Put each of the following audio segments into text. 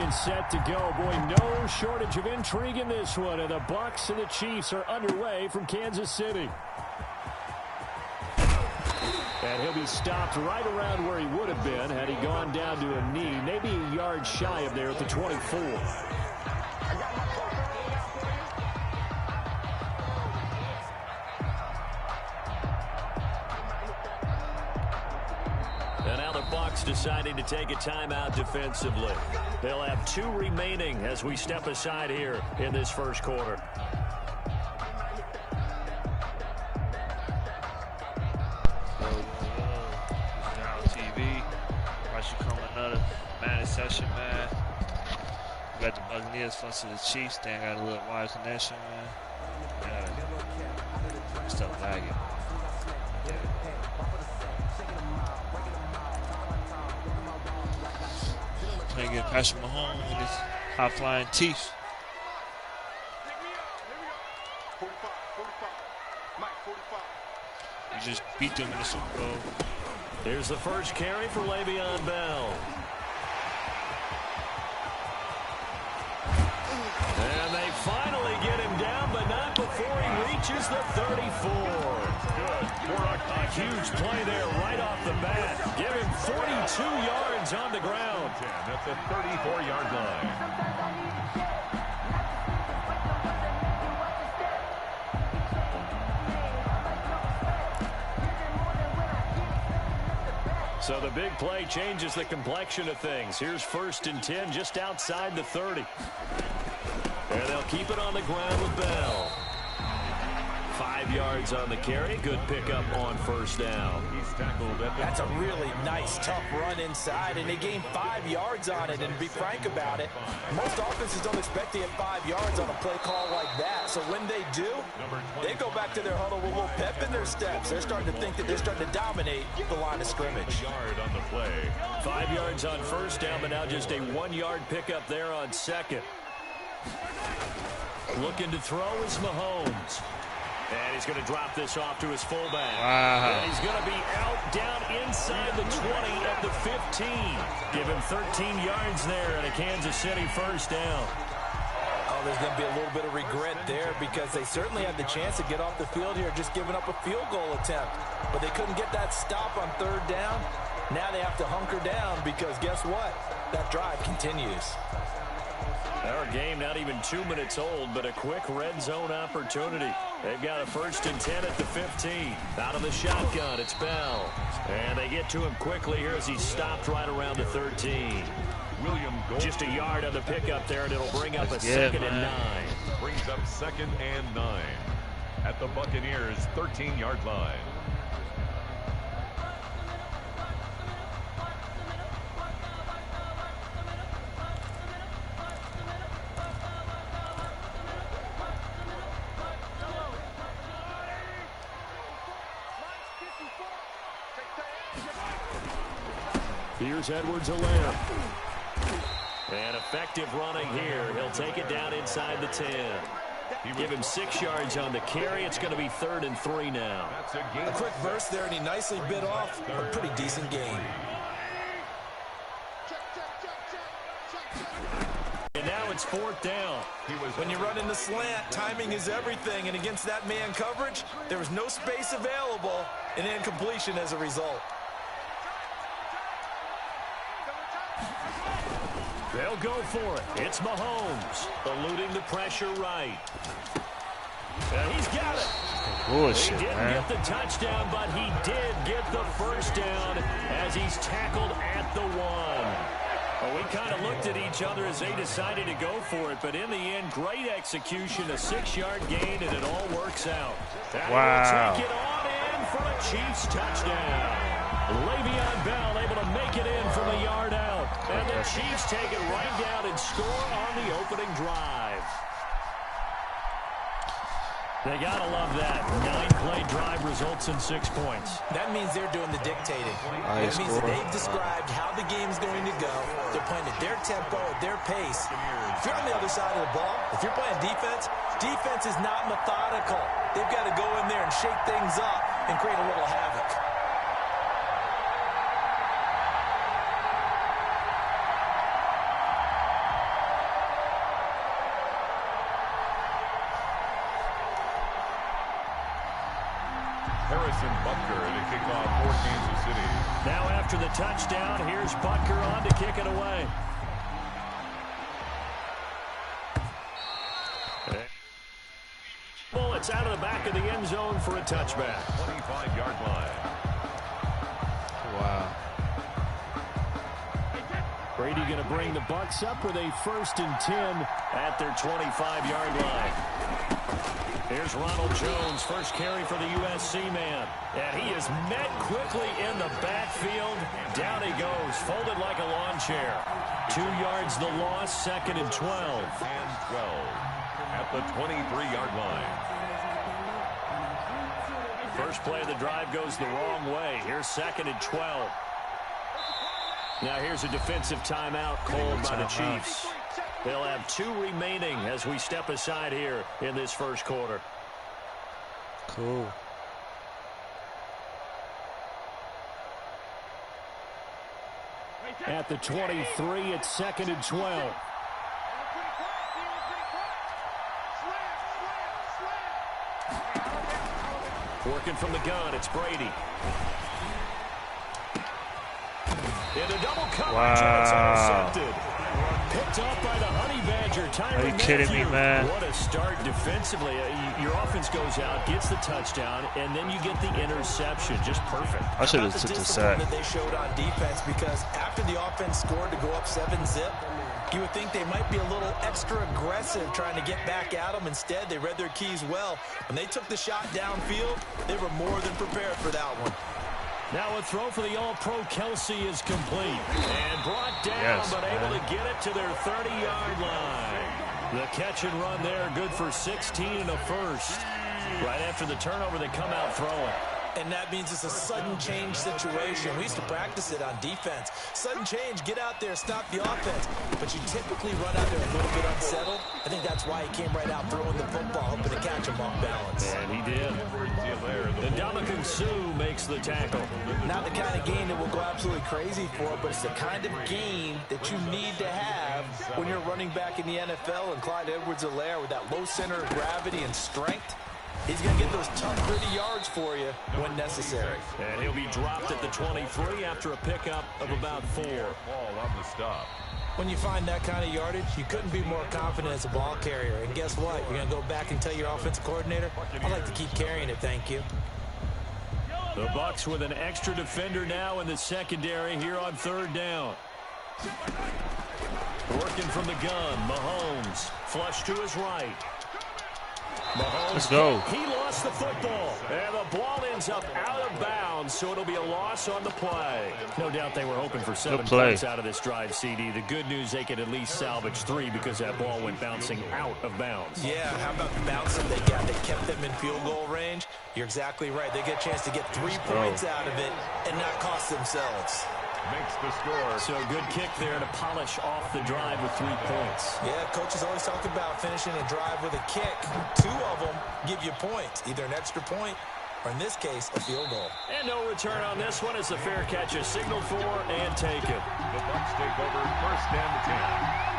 and set to go. Boy, no shortage of intrigue in this one. And the Bucs and the Chiefs are underway from Kansas City. And he'll be stopped right around where he would have been had he gone down to a knee, maybe a yard shy of there at the 24. And now the Bucs deciding to take a timeout defensively. They'll have 2 remaining as we step aside here in this first quarter. Another Madden session, man. We got the Buccaneers versus the Chiefs. They got a little wide connection, man. Stuff lagging. Playing against Patrick Mahomes with his high-flying teeth. We just beat them in the Super Bowl. Here's the first carry for Le'Veon Bell. And they finally get him down, but not before he reaches the 34. A huge play there right off the bat. Give him 42 yards on the ground. At the 34-yard line. So the big play changes the complexion of things. Here's 1st and 10 just outside the 30. And they'll keep it on the ground with Bell. 5 yards on the carry. Good pickup on 1st down. He's tackled at the That's a really nice, tough run inside, and they gained 5 yards on it. And to be frank about it, most offenses don't expect to get 5 yards on a play call like that. So when they do, they go back to their huddle with a little pep in their steps. They're starting to think that they're starting to dominate the line of scrimmage. yard on the play. 5 yards on 1st down, but now just a 1-yard pickup there on 2nd. Looking to throw is Mahomes. And he's going to drop this off to his fullback. Wow. And he's going to be out down inside the 20 at the 15. Give him 13 yards there and a Kansas City 1st down. Oh, there's going to be a little bit of regret there because they certainly had the chance to get off the field here, just giving up a field goal attempt. But they couldn't get that stop on 3rd down. Now they have to hunker down because guess what? That drive continues. Our game not even 2 minutes old, but a quick red zone opportunity. They've got a 1st and 10 at the 15. Out of the shotgun, it's Bell. And they get to him quickly here as he's stopped right around the 13. Just a yard on the pickup there, and it'll bring up a 2nd and 9. Brings up 2nd and 9 at the Buccaneers' 13-yard line. Here's Edwards-Helaire. And effective running here. He'll take it down inside the 10. Give him 6 yards on the carry. It's going to be 3rd and 3 now. A quick burst there, and he nicely bit off a pretty decent game. And now it's 4th down. When you run in the slant, timing is everything, and against that man coverage, there was no space available, and incompletion as a result. They'll go for it. It's Mahomes eluding the pressure right. And he's got it. Bullshit, he didn't get the touchdown, but he did get the 1st down as he's tackled at the 1. Well, we kind of looked at each other as they decided to go for it, but in the end, great execution, a 6-yard gain, and it all works out. That will take it on in for a Chiefs touchdown. Le'Veon Bell able to make it in from a yard out. And the Chiefs take it right down and score on the opening drive. They got to love that. 9-play drive results in 6 points. That means they're doing the dictating. That means that they've described how the game's going to go. They're playing at their tempo, at their pace. If you're on the other side of the ball, if you're playing defense, defense is not methodical. They've got to go in there and shake things up and create a little havoc. Harrison Butker to kick off for Kansas City. Now after the touchdown, here's Butker on to kick it away. Well, it's out of the back of the end zone for a touchback. 25-yard line. Wow. Brady going to bring the Bucs up with a 1st and 10 at their 25-yard line. Here's Ronald Jones, first carry for the USC man. And he is met quickly in the backfield. Down he goes, folded like a lawn chair. 2 yards the loss, 2nd and 12. And 12 at the 23-yard line. First play of the drive goes the wrong way. Here's 2nd and 12. Now here's a defensive timeout called by the Chiefs. They'll have 2 remaining as we step aside here in this first quarter. Cool. At the 23, it's 2nd and 12. Working from the gun, it's Brady. In a double coverage, and it's intercepted. Picked off by the Honey Badger. Are you kidding me, man? What a start defensively. Your offense goes out, gets the touchdown, and then you get the interception. Just perfect. I should have took the sack. That they showed on defense, because after the offense scored to go up 7-zip, you would think they might be a little extra aggressive trying to get back at them. Instead, they read their keys well. When they took the shot downfield, they were more than prepared for that one. Now a throw for the All-Pro Kelsey is complete. And brought down, but able to get it to their 30-yard line. The catch and run there, good for 16 and a first. Right after the turnover, they come out throwing. And that means it's a sudden change situation. We used to practice it on defense. Sudden change, get out there, stop the offense. But you typically run out there a little bit unsettled. I think that's why he came right out throwing the football, hoping to catch him off balance. And he did. And Ndamukong Suh makes the tackle. Not the kind of game that we'll go absolutely crazy for, but it's the kind of game that you need to have when you're running back in the NFL. And Clyde Edwards-Helaire with that low center of gravity and strength, he's going to get those tough, gritty yards for you when necessary. And he'll be dropped at the 23 after a pickup of about 4. Ball on the stop. When you find that kind of yardage, you couldn't be more confident as a ball carrier. And guess what? You're going to go back and tell your offensive coordinator, I'd like to keep carrying it, thank you. The Bucs with an extra defender now in the secondary here on 3rd down. Working from the gun, Mahomes. Flush to his right. Mahomes, let's go. He lost the football, and the ball ends up out of bounds, so it'll be a loss on the play. No doubt they were hoping for 7 points out of this drive, CD. The good news, they could at least salvage 3 because that ball went bouncing out of bounds. Yeah, how about the bounce that they got that kept them in field goal range? You're exactly right. They get a chance to get 3 points out of it and not cost themselves. Makes the score. So good kick there to polish off the drive with 3 points. Yeah, coaches always talk about finishing a drive with a kick. 2 of them give you points, either an extra point or, in this case, a field goal. And no return on this one as the fair catch is signaled for and taken. The Bucs take over 1st and 10.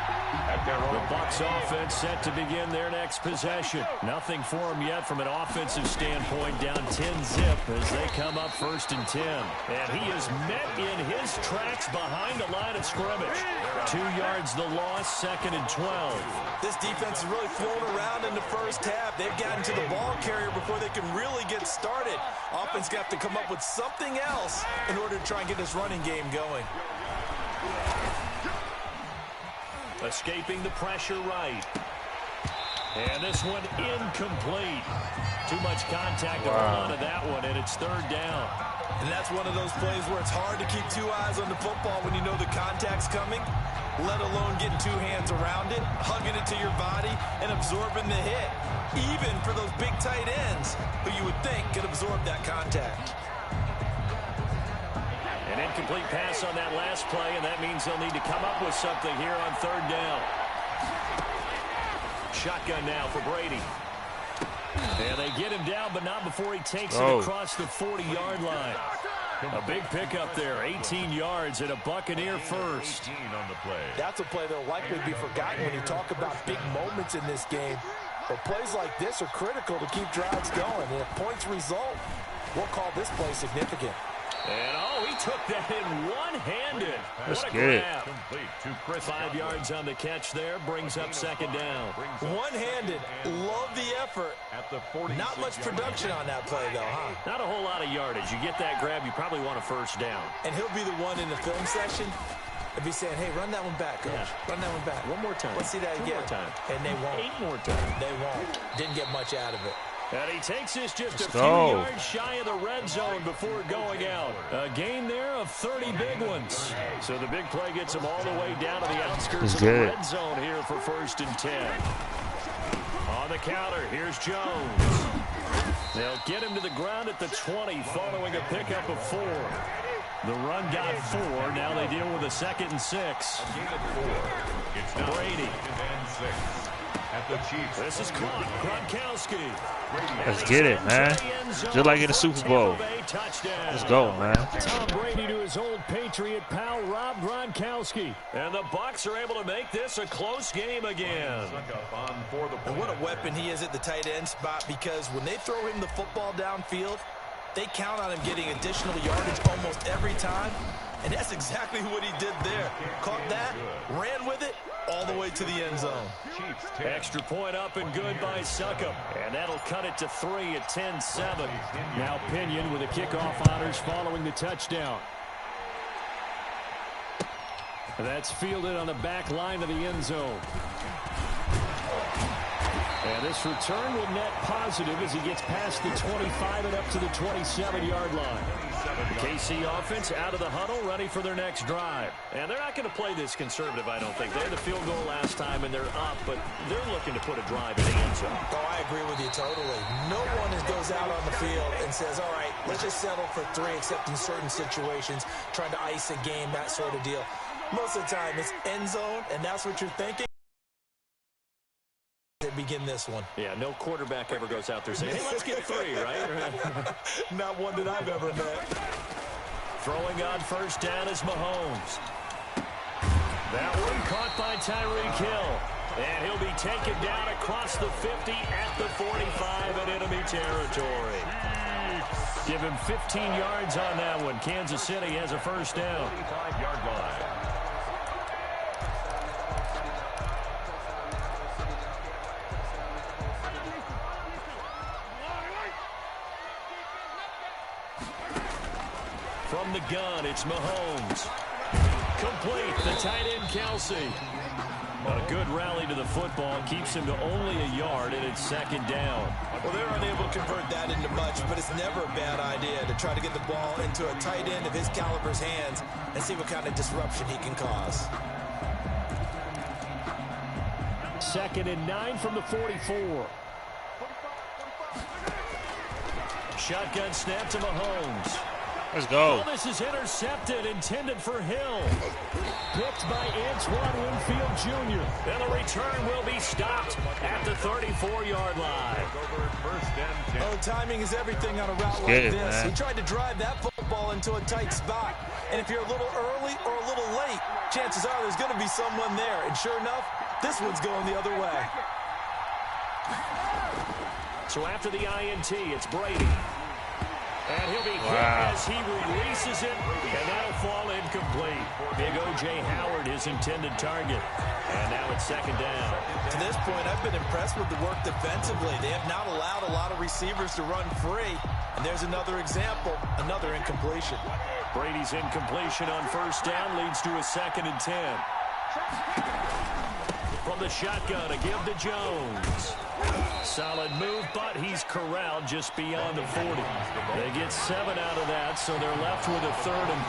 The Bucs offense set to begin their next possession. Nothing for them yet from an offensive standpoint, down 10-zip as they come up 1st and 10. And he is met in his tracks behind the line of scrimmage. 2 yards the loss, 2nd and 12. This defense is really thrown around in the first half. They've gotten to the ball carrier before they can really get started. Offense got to come up with something else in order to try and get this running game going. Escaping the pressure right. And this one incomplete. Too much contact to hold on to that one, and it's 3rd down. And that's one of those plays where it's hard to keep 2 eyes on the football when you know the contact's coming, let alone getting 2 hands around it, hugging it to your body, and absorbing the hit. Even for those big tight ends who you would think could absorb that contact. An incomplete pass on that last play, and that means they'll need to come up with something here on 3rd down. Shotgun now for Brady. And they get him down, but not before he takes it across the 40-yard line. A big pickup there, 18 yards and a Buccaneer first. 18 on the play. That's a play that will likely be forgotten when you talk about big moments in this game. But plays like this are critical to keep drives going. And if points result, we'll call this play significant. And, oh, he took that in one-handed. That's what a good. grab. Complete to Chris. 5 yards on the catch there. Brings up second down. One-handed. Love the effort. At the 40. Not much production on that play, though, huh? Not a whole lot of yardage. You get that grab, you probably want a first down. And he'll be the one in the film section and be saying, hey, run that one back, coach. Yeah. Run that one back. One more time. Let's see that 2 again. more time. And they won't. 8 more times. They won't. Didn't get much out of it. And he takes this just a few go. yards shy of the red zone before going out. A gain there of 30 big ones. So the big play gets him all the way down to the outskirts of the red zone here for 1st and 10. On the counter, here's Jones. They'll get him to the ground at the 20 following a pickup of 4. The run got 4. Now they deal with a 2nd and 6. It's now Brady. 2nd and 6. At the Chiefs. This is caught. Gronkowski. Let's get it, man. Just like in the Super Bowl. Touchdown. Let's go, man. Tom Brady to his old Patriot pal, Rob Gronkowski. And the Bucs are able to make this a close game again. And what a weapon he is at the tight end spot, because when they throw him the football downfield, they count on him getting additional yardage almost every time. And that's exactly what he did there. Caught that, ran with it, all the way to the end zone. Extra point up and good by Succop. And that'll cut it to 3 at 10-7. Now Pinion with the kickoff honors following the touchdown. That's fielded on the back line of the end zone. And this return will net positive as he gets past the 25 and up to the 27-yard line. The KC offense out of the huddle, ready for their next drive. And they're not going to play this conservative, I don't think. They had the field goal last time, and they're up, but they're looking to put a drive in the end zone. Oh, I agree with you totally. No one goes out on the field and says, all right, let's just settle for 3, except in certain situations, trying to ice a game, that sort of deal. Most of the time, it's end zone, and that's what you're thinking. Begin this one. Yeah, no quarterback ever goes out there saying, hey, let's get 3, right? Not one that I've ever met. Throwing on first down is Mahomes. That one caught by Tyreek Hill. And he'll be taken down across the 50 at the 45 in enemy territory. Give him 15 yards on that one. Kansas City has a first down. 45-yard line. From the gun, it's Mahomes. Complete, the tight end, Kelsey. A good rally to the football keeps him to only a yard, and it's 2nd down. Well, they're unable to convert that into much, but it's never a bad idea to try to get the ball into a tight end of his caliber's hands and see what kind of disruption he can cause. 2nd and 9 from the 44. Shotgun snap to Mahomes. Let's go. Well, this is intercepted, intended for Hill. Picked by Antoine Winfield Jr. And the return will be stopped at the 34-yard line. Oh, timing is everything on a route like this. Man. He tried to drive that football into a tight spot. And if you're a little early or a little late, chances are there's going to be someone there. And sure enough, this one's going the other way. So after the INT, it's Brady. And he'll be hit as he releases it, and that'll fall incomplete. Big O.J. Howard, his intended target. And now it's 2nd down. To this point, I've been impressed with the work defensively. They have not allowed a lot of receivers to run free. And there's another example, another incompletion. Brady's incompletion on first down leads to a 2nd and 10. From the shotgun, a give to Jones. Solid move, but he's corralled just beyond the 40. They get 7 out of that, so they're left with a 3rd and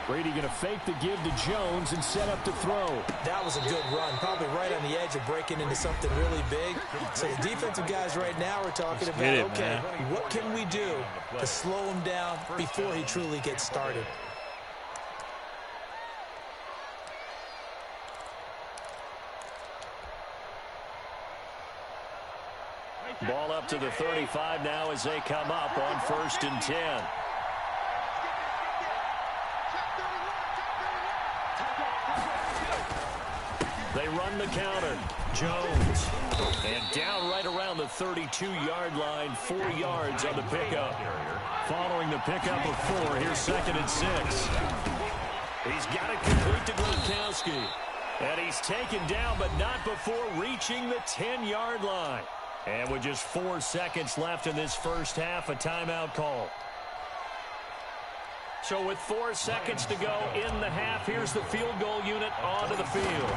3. Brady going to fake the give to Jones and set up to throw. That was a good run, probably right on the edge of breaking into something really big. So the defensive guys right now are talking about, okay, what can we do to slow him down before he truly gets started? Ball up to the 35 now as they come up on 1st and 10. They run the counter. Jones. And down right around the 32-yard line, 4 yards on the pickup. Following the pickup of 4, here's 2nd and 6. He's got it complete to Gronkowski. And he's taken down, but not before reaching the 10-yard line. And with just 4 seconds left in this first half, a timeout call. So with 4 seconds to go in the half, here's the field goal unit onto the field.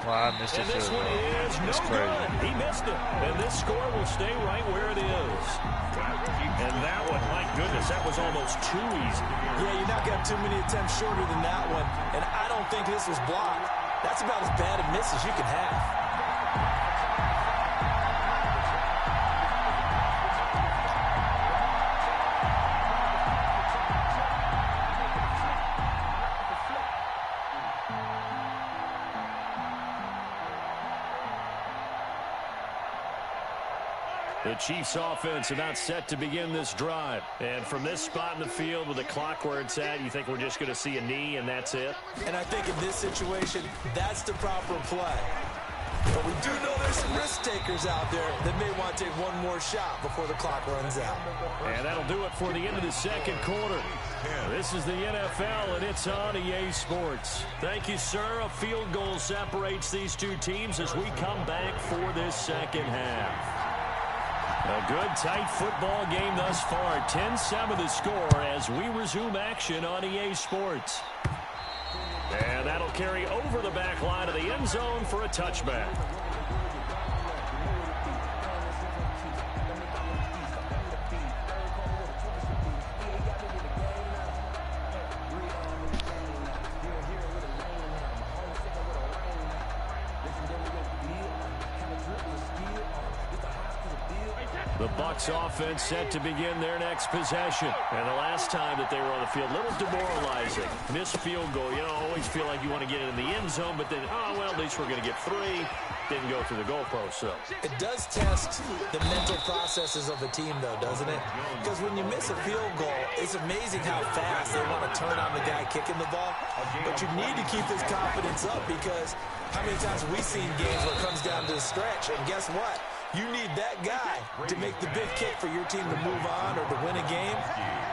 Wow, I missed it. And this one is no good. He missed it. And this score will stay right where it is. And that one, my goodness, that was almost too easy. Yeah, you're not going to have too many attempts shorter than that one. And I don't think this was blocked. That's about as bad a miss as you can have. The Chiefs offense about set to begin this drive. And from this spot in the field with the clock where it's at, you think we're just going to see a knee and that's it? And I think in this situation, that's the proper play. But we do know there's some risk takers out there that may want to take one more shot before the clock runs out. And that'll do it for the end of the second quarter. This is the NFL, and it's on EA Sports. Thank you, sir. A field goal separates these two teams as we come back for this second half. A good, tight football game thus far. 10-7 the score as we resume action on EA Sports. And that'll carry over the back line of the end zone for a touchback. The Bucs offense set to begin their next possession. And the last time that they were on the field, a little demoralizing. Missed field goal. You know, always feel like you want to get it in the end zone, but then, oh, well, at least we're going to get 3. Didn't go through the goalpost, so. It does test the mental processes of a team, though, doesn't it? Because when you miss a field goal, it's amazing how fast they want to turn on the guy kicking the ball. But you need to keep his confidence up because how many times have we seen games where it comes down to the stretch, and guess what? You need that guy to make the big kick for your team to move on or to win a game.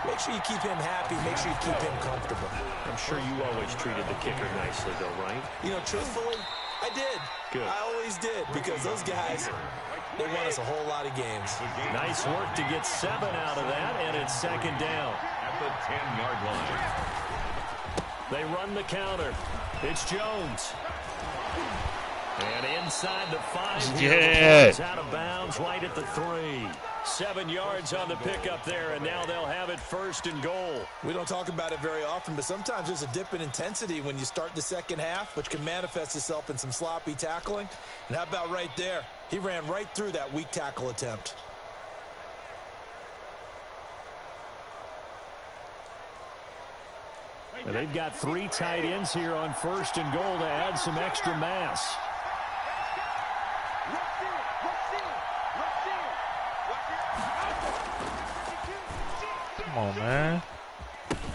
Make sure you keep him happy. Make sure you keep him comfortable. I'm sure you always treated the kicker nicely, though, right? You know, truthfully, I did. Good. I always did because those guys, they won us a whole lot of games. Nice work to get 7 out of that, and it's second down. At the 10-yard line. They run the counter. It's Jones. And inside the 5, yeah. Out of bounds right at the 3. 7 yards on the pickup there, and now they'll have it 1st and goal. We don't talk about it very often, but sometimes there's a dip in intensity when you start the second half, which can manifest itself in some sloppy tackling. And how about right there? He ran right through that weak tackle attempt. And they've got 3 tight ends here on 1st and goal to add some extra mass. Come on, man.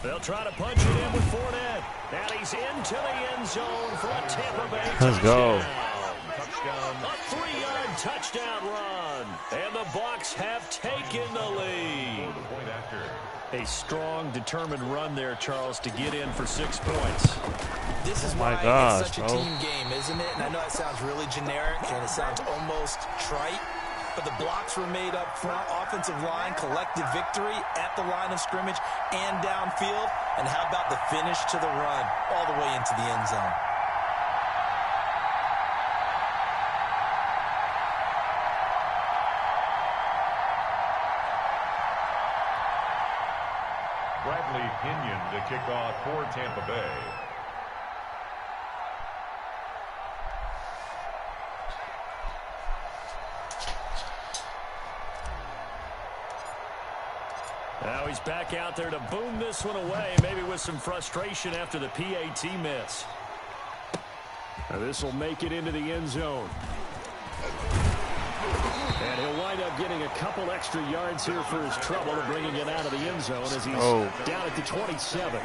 They'll try to punch it in with Fournette. And he's into the end zone for a Tampa Bay touchdown. Let's go. A 3-yard touchdown run. And the Bucs have taken the lead. A strong, determined run there, Charles, to get in for 6 points. This is why it's such a team game, isn't it? And I know it sounds really generic and it sounds almost trite. But the blocks were made up front, offensive line, collective victory at the line of scrimmage and downfield. And how about the finish to the run all the way into the end zone? Bradley Pinion to kick off for Tampa Bay. Now he's back out there to boom this one away, maybe with some frustration after the PAT miss. Now this will make it into the end zone. And he'll wind up getting a couple extra yards here for his trouble of bringing it out of the end zone as he's down at the 27.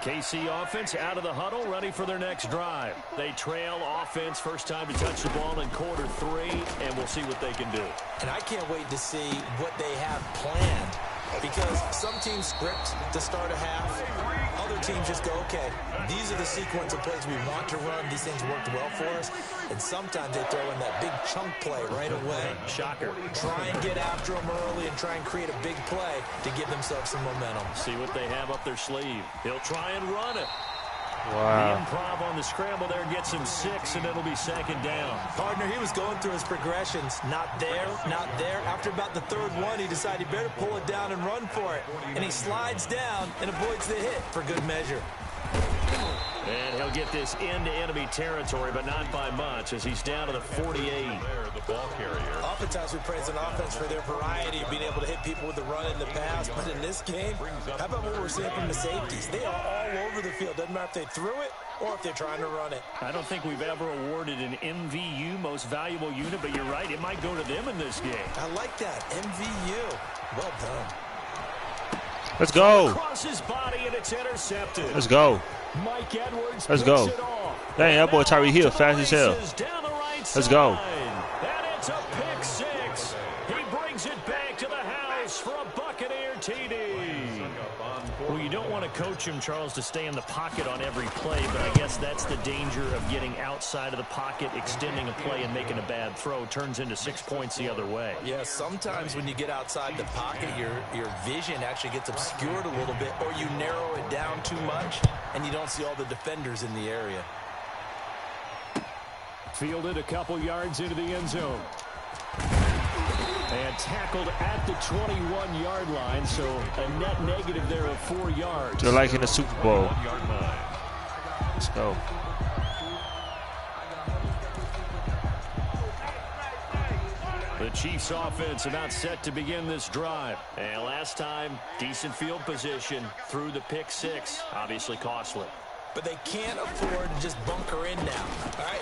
KC offense out of the huddle, ready for their next drive. They trail offense, first time to touch the ball in quarter 3, and we'll see what they can do. And I can't wait to see what they have planned, because some teams script to start a half. Other teams just go, okay, these are the sequence of plays we want to run. These things worked well for us. And sometimes they throw in that big chunk play right away. Shocker. Try and get after them early and try and create a big play to give themselves some momentum. See what they have up their sleeve. He'll try and run it. Wow. The improv on the scramble there gets him 6, and it'll be second down. Partner, he was going through his progressions. Not there, not there. After about the third one, he decided he better pull it down and run for it. And he slides down and avoids the hit for good measure. And he'll get this into enemy territory, but not by much, as he's down to the 48. The ball carrier. Oftentimes we praise an offense for their variety of being able to hit people with the run in the pass, but in this game, how about what we're seeing from the safeties? They are all over the field. Doesn't matter if they threw it or if they're trying to run it. I don't think we've ever awarded an MVU, most valuable unit, but you're right, it might go to them in this game. I like that, MVU. Well done. Let's go. Across his body, and it's intercepted. Let's go. Mike Edwards Let's go. picks it off. Dang, that boy Tyree Hill fast as hell. Down the right Let's go. side. And it's a pick 6. He brings it back to the house for a Buccaneer TD. Well, you don't want to coach him, Charles, to stay in the pocket on every play, but I guess that's the danger of getting outside of the pocket, extending a play, and making a bad throw. Turns into 6 points the other way. Yeah, sometimes when you get outside the pocket, your vision actually gets obscured a little bit, or you narrow it down too much, and you don't see all the defenders in the area. Fielded a couple yards into the end zone. And tackled at the 21-yard line, so a net negative there of 4 yards. They're like in the Super Bowl. 1-yard line. Let's go. The Chiefs offense about set to begin this drive. And last time, decent field position through the pick 6. Obviously costly. But they can't afford to just bunker in now. All right,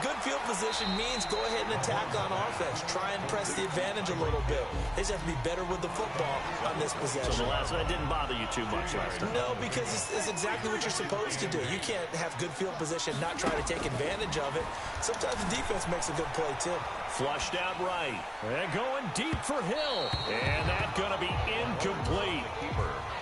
good field position means go ahead and attack on offense. Try and press the advantage a little bit. They just have to be better with the football on this possession. So the last one didn't bother you too much last time? No, because it's exactly what you're supposed to do. You can't have good field position, not try to take advantage of it. Sometimes the defense makes a good play, too. Flushed out right. And going deep for Hill. And that's going to be incomplete.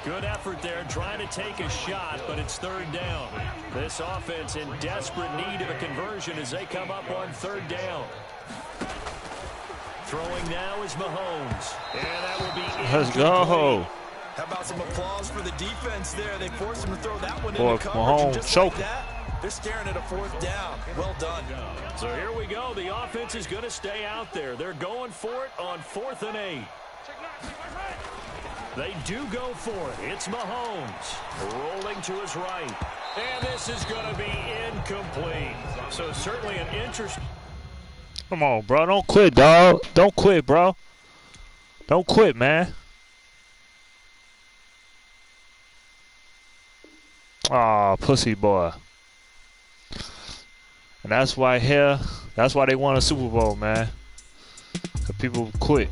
Good effort there, trying to take a shot, but it's third down. This offense in desperate need of a conversion as they come up on third down. Throwing now is Mahomes. And that will be incomplete. Let's go. How about some applause for the defense there? They forced him to throw that one Boy, into coverage. And just Mahomes like that, they're staring at a fourth down. Well done. So here we go. The offense is going to stay out there. They're going for it on 4th and 8. They do go for it. It's Mahomes rolling to his right. And this is going to be incomplete. So certainly an interest. Come on, bro. Don't quit, dog. Don't quit, bro. Don't quit, man. Aw, pussy boy. And that's why they won a Super Bowl, man. 'Cause people quit.